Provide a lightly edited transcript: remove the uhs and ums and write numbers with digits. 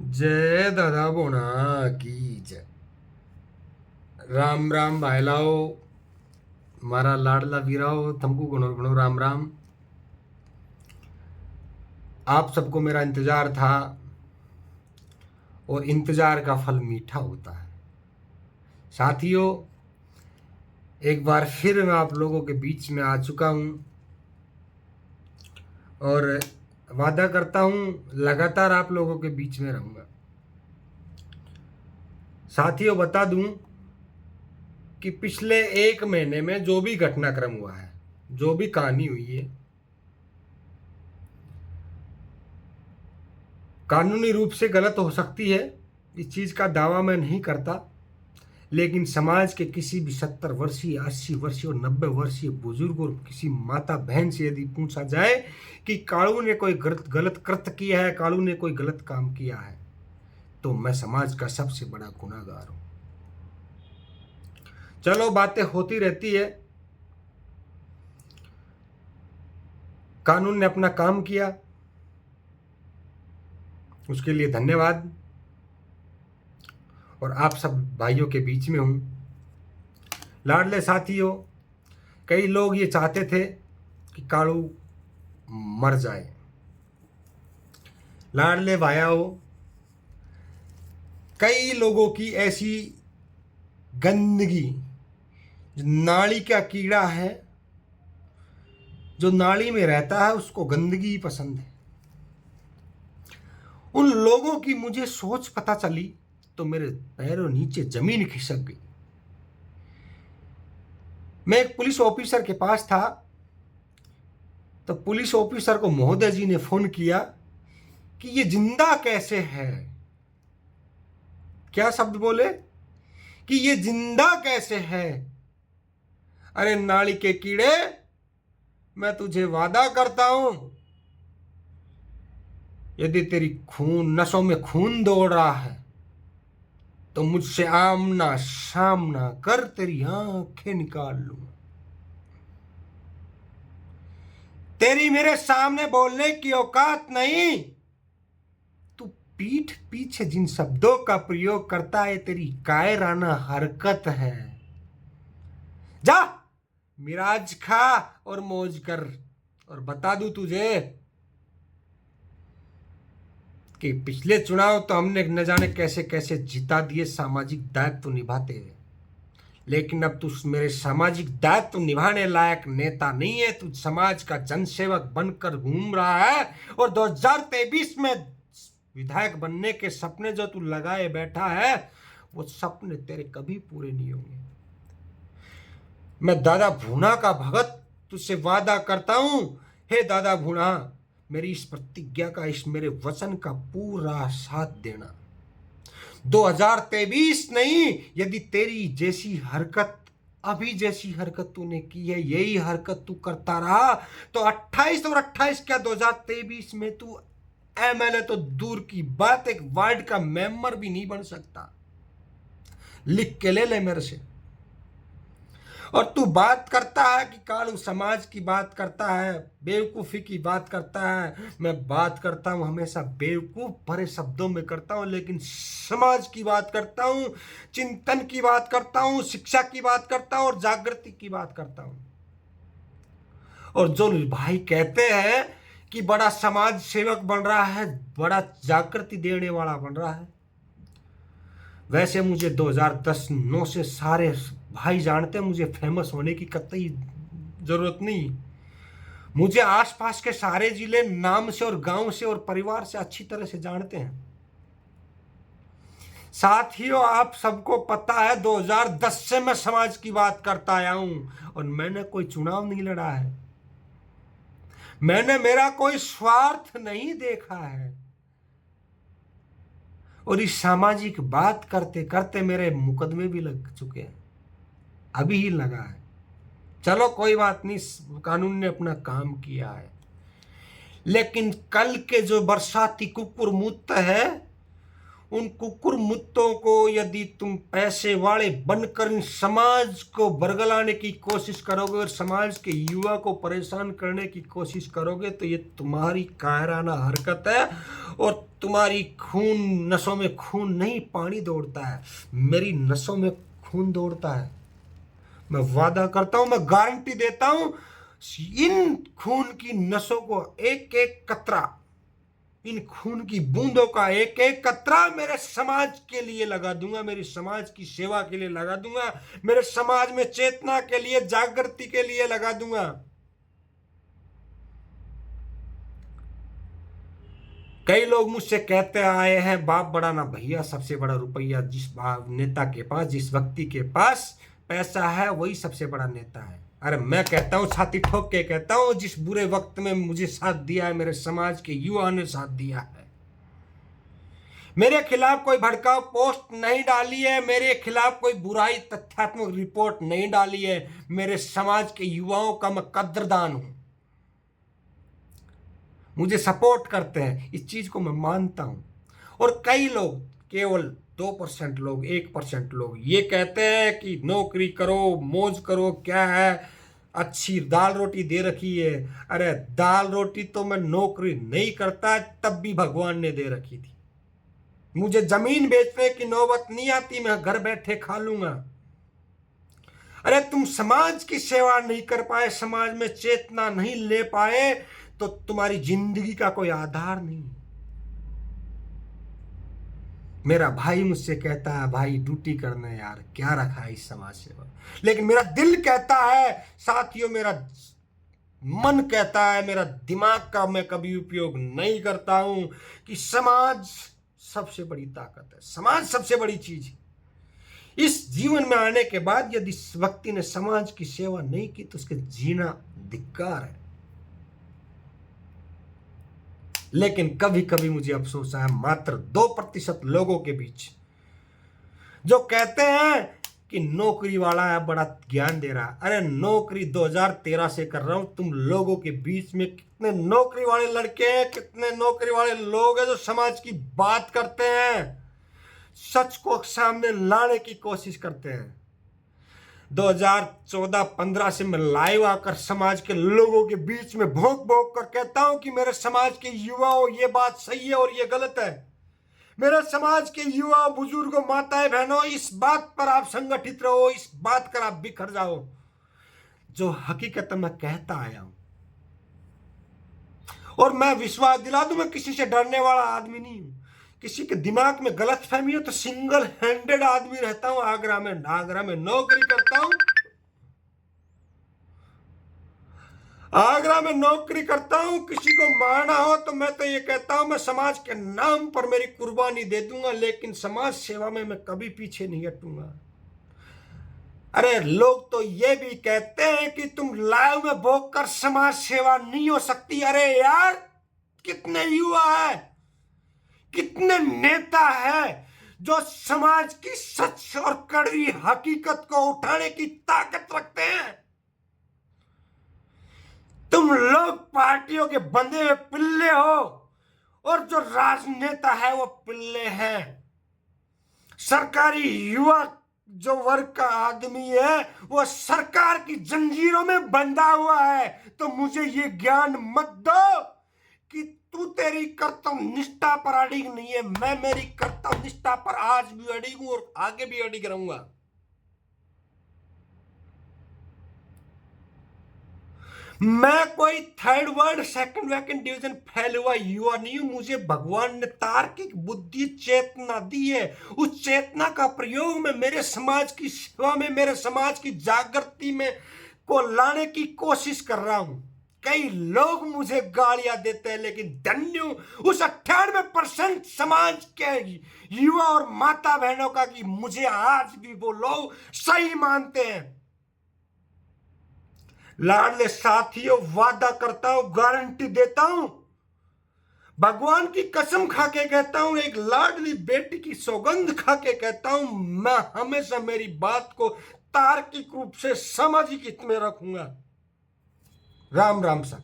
जय दादा बोना की जय। राम राम भाईलाओ, मारा लाडला वीराओ, तुमको गुणो गुणो राम राम। आप सबको मेरा इंतजार था और इंतजार का फल मीठा होता है। साथियों, एक बार फिर मैं आप लोगों के बीच में आ चुका हूं और वादा करता हूं लगातार आप लोगों के बीच में रहूंगा। साथियों, बता दूं कि पिछले एक महीने में जो भी घटनाक्रम हुआ है, जो भी कहानी हुई है, कानूनी रूप से गलत हो सकती है, इस चीज का दावा मैं नहीं करता। लेकिन समाज के किसी भी 70 वर्षीय, 80 वर्षीय और 90 वर्षीय बुजुर्ग और किसी माता बहन से यदि पूछा जाए कि कालू ने कोई गलत कृत्य किया है, कालू ने कोई गलत काम किया है, तो मैं समाज का सबसे बड़ा गुनाहगार हूं। चलो, बातें होती रहती है। कानून ने अपना काम किया, उसके लिए धन्यवाद। और आप सब भाइयों के बीच में हूं। लाडले साथियों, कई लोग ये चाहते थे कि कालू मर जाए। लाडले भाइयों, कई लोगों की ऐसी गंदगी, नाली का कीड़ा है, जो नाली में रहता है उसको गंदगी ही पसंद है। उन लोगों की मुझे सोच पता चली तो मेरे पैरों नीचे जमीन खिसक गई। मैं एक पुलिस ऑफिसर के पास था, तो पुलिस ऑफिसर को महोदय जी ने फोन किया कि ये जिंदा कैसे है। क्या शब्द बोले कि ये जिंदा कैसे है। अरे नाली के कीड़े, मैं तुझे वादा करता हूं, यदि तेरी खून नसों में खून दौड़ रहा है तो मुझसे आमना सामना कर तेरी आंखें निकाल लूं। तेरी मेरे सामने बोलने की औकात नहीं। तू पीठ पीछे जिन शब्दों का प्रयोग करता है, तेरी कायराना हरकत है। जा मिराज खा और मौज कर। और बता दूं तुझे कि पिछले चुनाव तो हमने न जाने कैसे कैसे जिता दिए सामाजिक दायित्व निभाते हुए, लेकिन अब तू मेरे सामाजिक दायित्व निभाने लायक नेता नहीं है। तू समाज का जनसेवक बनकर घूम रहा है और 2023 में विधायक बनने के सपने जो तू लगाए बैठा है, वो सपने तेरे कभी पूरे नहीं होंगे। मैं दादा भूना का भगत तुझसे वादा करता हूं, हे दादा भूना, मेरी इस प्रतिज्ञा का, इस मेरे वचन का पूरा साथ देना। 2023 नहीं, यदि तेरी जैसी हरकत, अभी जैसी हरकत तूने की है, यही हरकत तू करता रहा तो 28 और 28 क्या, 2023 में तू एमएलए तो दूर की बात, एक वार्ड का मेंबर भी नहीं बन सकता। लिख के ले ले मेरे से। और तू बात करता है कि कालू समाज की बात करता है, बेवकूफ़ी की बात करता है। मैं बात करता हूं हमेशा बेवकूफ़ भरे शब्दों में करता हूं, लेकिन समाज की बात करता हूं, चिंतन की बात करता हूं, शिक्षा की बात करता हूं और जागृति की बात करता हूं। और जो भाई कहते हैं कि बड़ा समाज सेवक बन रहा है, बड़ा जागृति देने वाला बन रहा है, वैसे मुझे 2010-9 से सारे भाई जानते हैं। मुझे फेमस होने की कतई जरूरत नहीं। मुझे आसपास के सारे जिले नाम से और गांव से और परिवार से अच्छी तरह से जानते हैं। साथियों, आप सबको पता है 2010 से मैं समाज की बात करता आया हूं और मैंने कोई चुनाव नहीं लड़ा है। मैंने मेरा कोई स्वार्थ नहीं देखा है। और इस सामाजिक बात करते करते मेरे मुकदमे भी लग चुके हैं, अभी ही लगा है। चलो कोई बात नहीं, कानून ने अपना काम किया है। लेकिन कल के जो बरसाती कुकुर मुत्त है, उन कुकुर मुत्तों को यदि तुम पैसे वाले बनकर इन समाज को बरगलाने की कोशिश करोगे और समाज के युवा को परेशान करने की कोशिश करोगे, तो ये तुम्हारी कायराना हरकत है और तुम्हारी खून नसों में खून नहीं पानी दौड़ता है, मेरी नसों में खून दौड़ता है। मैं वादा करता हूं, मैं गारंटी देता हूं, इन खून की नसों को एक एक कतरा, इन खून की बूंदों का एक एक कतरा मेरे समाज के लिए लगा दूंगा, मेरी समाज की सेवा के लिए लगा दूंगा, मेरे समाज में चेतना के लिए, जागृति के लिए लगा दूंगा। कई लोग मुझसे कहते आए हैं, बाप बड़ा ना भैया, सबसे बड़ा रुपया जिस नेता के पास, जिस व्यक्ति के पास पैसा है वही सबसे बड़ा नेता है। अरे मैं कहता हूं, छाती ठोक के कहता हूं, जिस बुरे वक्त में मुझे साथ दिया है, मेरे समाज के युवा ने साथ दिया है। मेरे खिलाफ कोई भड़काऊ पोस्ट नहीं डाली है, मेरे खिलाफ कोई बुराई तथ्यात्मक रिपोर्ट नहीं डाली है। मेरे समाज के युवाओं का मैं कद्रदान हूं, मुझे सपोर्ट करते हैं, इस चीज को मैं मानता हूं। और कई लोग, केवल 2% लोग, 1% लोग ये कहते हैं कि नौकरी करो, मौज करो, क्या है, अच्छी दाल रोटी दे रखी है। अरे दाल रोटी तो मैं नौकरी नहीं करता तब भी भगवान ने दे रखी थी। मुझे जमीन बेचने की नौबत नहीं आती, मैं घर बैठे खा लूंगा। अरे तुम समाज की सेवा नहीं कर पाए, समाज में चेतना नहीं ले पाए, तो तुम्हारी जिंदगी का कोई आधार नहीं। मेरा भाई मुझसे कहता है, भाई ड्यूटी करना यार, क्या रखा है इस समाज सेवा। लेकिन मेरा दिल कहता है साथियों, मेरा मन कहता है, मेरा दिमाग का मैं कभी उपयोग नहीं करता हूं कि समाज सबसे बड़ी ताकत है, समाज सबसे बड़ी चीज है। इस जीवन में आने के बाद यदि व्यक्ति ने समाज की सेवा नहीं की तो उसके जीना धिक्कार है। लेकिन कभी कभी मुझे अफसोस है, मात्र 2% लोगों के बीच जो कहते हैं कि नौकरी वाला है, बड़ा ज्ञान दे रहा है। अरे नौकरी 2013 से कर रहा हूं, तुम लोगों के बीच में कितने नौकरी वाले लड़के हैं, कितने नौकरी वाले लोग हैं जो समाज की बात करते हैं, सच को सामने लाने की कोशिश करते हैं। 2014-15 से मैं लाइव आकर समाज के लोगों के बीच में भोंक भोंक कर कहता हूं कि मेरे समाज के युवाओं, ये बात सही है और ये गलत है। मेरे समाज के युवा, बुजुर्गों, माताएं, बहनों, इस बात पर आप संगठित रहो, इस बात पर आप बिखर जाओ। जो हकीकत मैं कहता आया हूं, और मैं विश्वास दिला दूं, मैं किसी से डरने वाला आदमी नहीं हूं। किसी के दिमाग में गलत फहमी हो तो सिंगल हैंडेड आदमी रहता हूं। आगरा में नौकरी करता हूं, आगरा में नौकरी करता हूं। किसी को मारना हो तो मैं तो ये कहता हूं, मैं समाज के नाम पर मेरी कुर्बानी दे दूंगा, लेकिन समाज सेवा में मैं कभी पीछे नहीं हटूंगा। अरे लोग तो ये भी कहते हैं कि तुम लाइव में भोग कर समाज सेवा नहीं हो सकती। अरे यार, कितने युवा है, कितने नेता है जो समाज की सच और कड़वी हकीकत को उठाने की ताकत रखते हैं। तुम लोग पार्टियों के बंधे हुए पिल्ले हो, और जो राजनेता है वो पिल्ले हैं। सरकारी युवा जो वर्ग का आदमी है वो सरकार की जंजीरों में बंधा हुआ है। तो मुझे ये ज्ञान मत दो कि तू तेरी कर्तव्य निष्ठा पर अड़िग नहीं है। मैं मेरी कर्तव्य निष्ठा पर आज भी अड़िग हूं और आगे भी अड़िग रहूंगा। मैं कोई third word, second vacant division फैल हुआ युवा नहीं हूं। मुझे भगवान ने तार्किक बुद्धि, चेतना दी है। उस चेतना का प्रयोग मैं मेरे समाज की सेवा में, मेरे समाज की जागृति में को लाने की कोशिश कर रहा हूं। कई लोग मुझे गालियां देते हैं, लेकिन धन्य उस 98% समाज के युवा और माता बहनों का कि मुझे आज भी वो लोग सही मानते हैं। लाडले साथियों, वादा करता हूं, गारंटी देता हूं, भगवान की कसम खा के कहता हूं, एक लाडली बेटी की सौगंध खा के कहता हूं, मैं हमेशा मेरी बात को तार्किक रूप से समझ के में रखूंगा। राम राम सा।